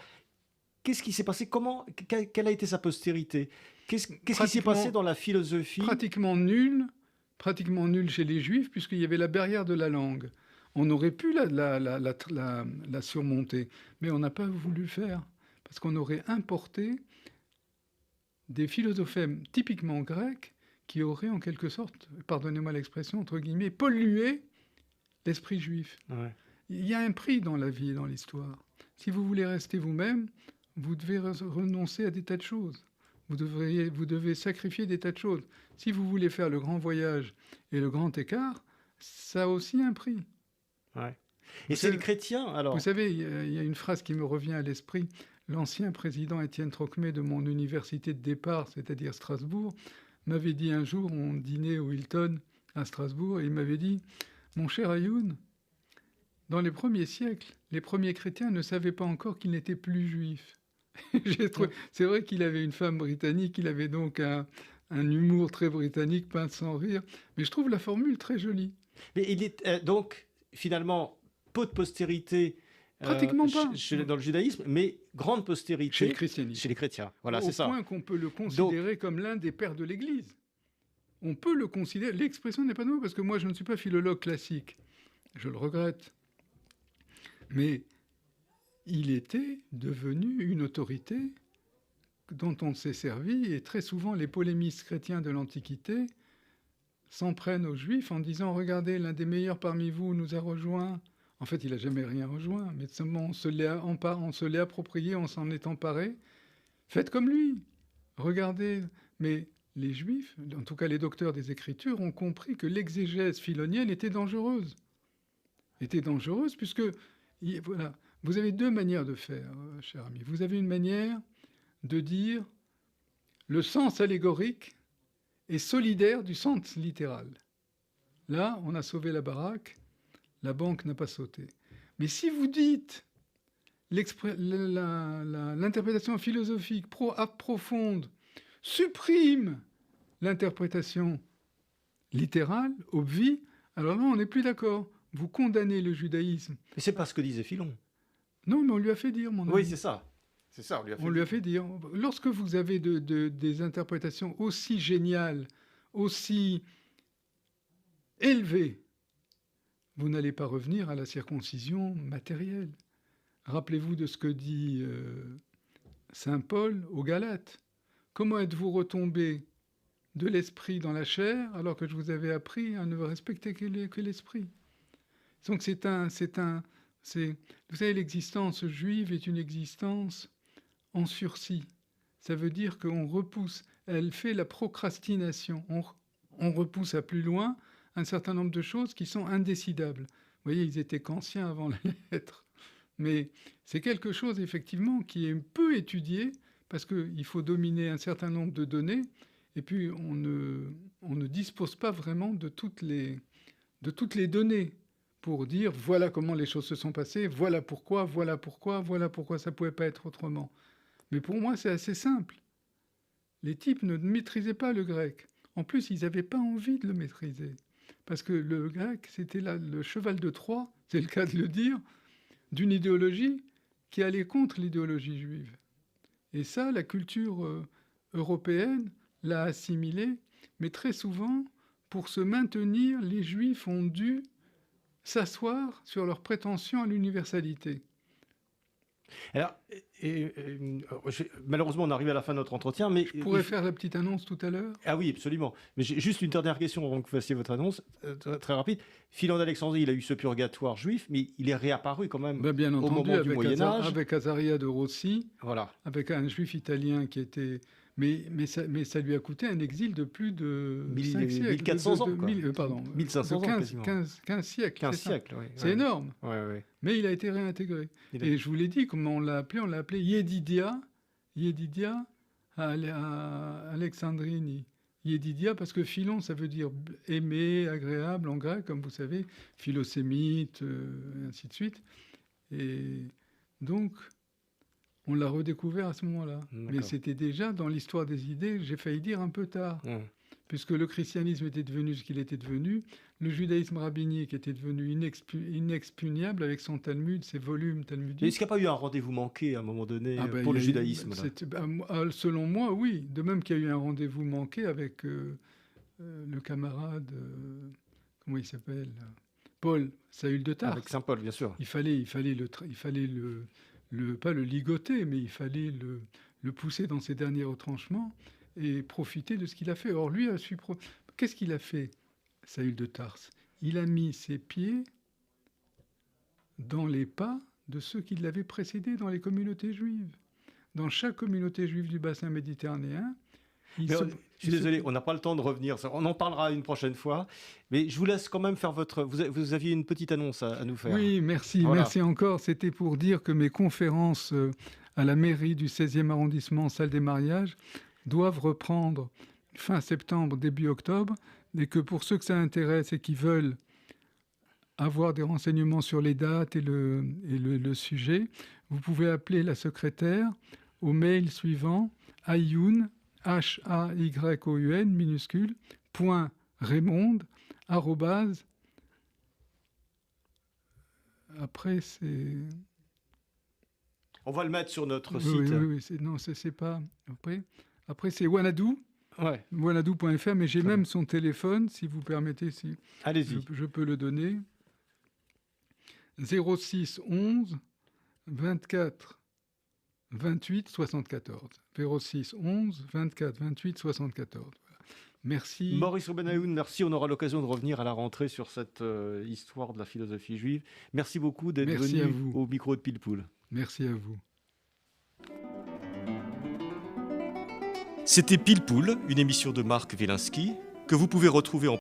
qu'est-ce qui s'est passé? Quelle a été sa postérité? Qu'est-ce qui s'est passé dans la philosophie? Pratiquement nul chez les Juifs, puisqu'il y avait la barrière de la langue. On aurait pu la surmonter, mais on n'a pas voulu le faire, parce qu'on aurait importé des philosophèmes typiquement grecs qui auraient en quelque sorte, pardonnez-moi l'expression, entre guillemets, pollué l'esprit juif. Ouais. Il y a un prix dans la vie et dans l'histoire. Si vous voulez rester vous-même, vous devez renoncer à des tas de choses. Vous devez sacrifier des tas de choses. Si vous voulez faire le grand voyage et le grand écart, ça a aussi un prix. Ouais. Et c'est les chrétiens, alors. Vous savez, il y a une phrase qui me revient à l'esprit. L'ancien président Étienne Trocmé de mon université de départ, c'est-à-dire Strasbourg, m'avait dit un jour, on dînait au Hilton à Strasbourg, et il m'avait dit « Mon cher Ayoun, dans les premiers siècles, les premiers chrétiens ne savaient pas encore qu'ils n'étaient plus juifs. » C'est vrai qu'il avait une femme britannique, il avait donc un humour très britannique, peint sans rire, mais je trouve la formule très jolie. Mais il est donc finalement peu de postérité pratiquement pas dans le judaïsme, mais grande postérité chez le christianisme. Chez les chrétiens. Voilà, c'est au ça. point qu'on peut le considérer comme l'un des pères de l'Église. On peut le considérer. L'expression n'est pas de moi parce que moi je ne suis pas philologue classique. Je le regrette. Mais il était devenu une autorité dont on s'est servi, et très souvent les polémistes chrétiens de l'Antiquité s'en prennent aux Juifs en disant « Regardez, l'un des meilleurs parmi vous nous a rejoints ». En fait, il n'a jamais rien rejoint, mais seulement on se l'est approprié, on s'en est emparé. Faites comme lui. Regardez. Mais les Juifs, en tout cas les docteurs des Écritures, ont compris que l'exégèse philonienne était dangereuse. Était dangereuse puisque, voilà, vous avez deux manières de faire, cher ami. Vous avez une manière de dire le sens allégorique est solidaire du sens littéral. Là, on a sauvé la baraque, la banque n'a pas sauté. Mais si vous dites l'interprétation philosophique profonde supprime l'interprétation littérale, obvie, alors là, on n'est plus d'accord. Vous condamnez le judaïsme. Mais c'est pas ce que disait Philon. Non, mais on lui a fait dire, mon ami. Oui, c'est ça. C'est ça, on lui a fait dire. Lorsque vous avez des interprétations aussi géniales, aussi élevées, vous n'allez pas revenir à la circoncision matérielle. Rappelez-vous de ce que dit saint Paul aux Galates. Comment êtes-vous retombés de l'esprit dans la chair alors que je vous avais appris à ne respecter que l'esprit? Donc vous savez, l'existence juive est une existence en sursis. Ça veut dire qu'on repousse, elle fait la procrastination. On repousse à plus loin un certain nombre de choses qui sont indécidables. Vous voyez, ils étaient kantiens avant la lettre. Mais c'est quelque chose, effectivement, qui est peu étudié parce qu'il faut dominer un certain nombre de données et puis on ne dispose pas vraiment de toutes les données pour dire voilà comment les choses se sont passées, voilà pourquoi ça ne pouvait pas être autrement. Mais pour moi, c'est assez simple. Les types ne maîtrisaient pas le grec. En plus, ils n'avaient pas envie de le maîtriser. Parce que le grec, c'était le cheval de Troie, c'est le cas de le dire, d'une idéologie qui allait contre l'idéologie juive. Et ça, la culture européenne l'a assimilé, mais très souvent, pour se maintenir, les Juifs ont dû s'asseoir sur leur prétention à l'universalité. Alors, malheureusement, on arrive à la fin de notre entretien, mais... Je pourrais faire la petite annonce tout à l'heure. Ah oui, absolument. Mais j'ai juste une dernière question avant que vous fassiez votre annonce, très rapide. Philon d'Alexandrie, il a eu ce purgatoire juif, mais il est réapparu quand même bien entendu, au moment du Moyen-Âge. Avec Azaria de Rossi, voilà. Avec un juif italien qui était... Mais ça lui a coûté un exil de plus de 5 siècles. 1400 ans, quoi. 1500 ans, 15 siècles. 15 siècles, oui. C'est énorme. Ouais. Mais il a été réintégré. Et je vous l'ai dit, comment on l'a appelé? On l'a appelé Yedidia à Alexandrini. Yedidia, parce que Philon, ça veut dire aimer, agréable en grec, comme vous savez, philosémite, et ainsi de suite. Et donc... on l'a redécouvert à ce moment-là. Mais c'était déjà dans l'histoire des idées, j'ai failli dire un peu tard. Puisque le christianisme était devenu ce qu'il était devenu, le judaïsme rabbinique était devenu inexpugnable avec son Talmud, ses volumes talmudiques. Est-ce qu'il n'y a pas eu un rendez-vous manqué à un moment donné pour le judaïsme selon moi, oui. De même qu'il y a eu un rendez-vous manqué avec le camarade, comment il s'appelle, Paul, Saül de Tarse. Avec saint Paul, bien sûr. Il fallait pas le ligoter, mais il fallait le pousser dans ses derniers retranchements et profiter de ce qu'il a fait. Or, lui a su... Qu'est-ce qu'il a fait, Saül de Tarse? Il a mis ses pieds dans les pas de ceux qui l'avaient précédé dans les communautés juives. Dans chaque communauté juive du bassin méditerranéen, Il Mais se- je suis il se- désolé, on n'a pas le temps de revenir. On en parlera une prochaine fois. Mais je vous laisse quand même faire votre... Vous aviez une petite annonce à nous faire. Oui, merci, Voilà. merci encore. C'était pour dire que mes conférences à la mairie du 16e arrondissement, salle des mariages, doivent reprendre fin septembre, début octobre, et que pour ceux que ça intéresse et qui veulent avoir des renseignements sur les dates et le sujet, vous pouvez appeler la secrétaire au mail suivant ayoun, H-A-Y-O-U-N, minuscule, point Raymond, arrobase. Après, c'est... On va le mettre sur notre Oui, site. oui, non, c'est pas... Après c'est Wanadoo, Ouais, wanadoo.fr, mais j'ai Très même son téléphone, si vous permettez, si allez-y. je peux le donner. 06 11 24 28 74. 06 11 24 28 74. Voilà. Merci. Maurice Benayoun, merci. On aura l'occasion de revenir à la rentrée sur cette histoire de la philosophie juive. Merci beaucoup d'être Merci à venu vous. au micro de Pilpoul. Merci à vous. C'était Pile Poule, une émission de Marc Wielinski que vous pouvez retrouver en